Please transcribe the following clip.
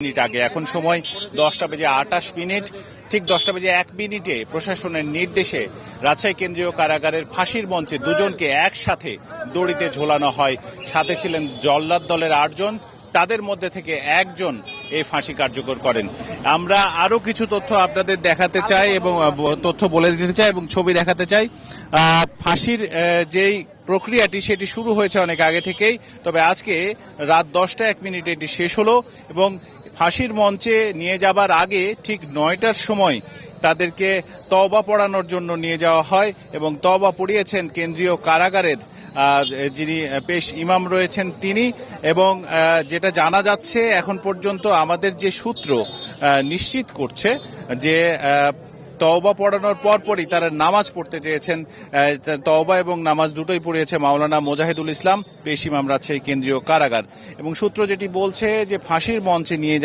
Minute আগে। এখন সময় 10টা বেজে 28 মিনিট। ঠিক 10টা বেজে 1 মিনিটে প্রশাসনের নির্দেশে রাজশাহী কেন্দ্রীয় কারাগারের ফাঁসির মঞ্চে দুজনকে একসাথে দড়িতে ঝোলানো হয়। সাথে ছিলেন জল্লাদ দলের 8 জন, তাদের মধ্যে থেকে একজন এই ফাঁসি কার্যকর করেন। আমরা আরো কিছু তথ্য আপনাদের দেখাতে চাই এবং তথ্য বলে দিতে চাই এবং ছবি দেখাতে চাই। ফাঁসির যেই প্রক্রিয়াটি সেটি শুরু হয়েছে অনেক আগে থেকেই, তবে আজকে রাত 10টা 1 মিনিটে এটি শেষ হলো এবং ফাঁসির মঞ্চে নিয়ে যাবার আগে ঠিক 9টার সময় তাদেরকে তওবা পড়ানোর জন্য নিয়ে যাওয়া হয় এবং তওবা পড়িয়েছেন কেন্দ্রীয় কারাগারের যিনি পেশ ইমাম রয়েছেন তিনি। এবং যেটা জানা যাচ্ছে এখন পর্যন্ত আমাদের যে সূত্র নিশ্চিত করছে যে তওবা পড়ানোর পরপরই তারা নামাজ পড়তে চেয়েছেন। তওবা এবং নামাজ দুটোই পড়িয়েছে মাওলানা মোজাহিদুল ইসলাম, পেশ ইমাম রাজশাহী কেন্দ্রীয় কারাগার। এবং সূত্র যেটি বলছে যে ফাঁসির মঞ্চে নিয়ে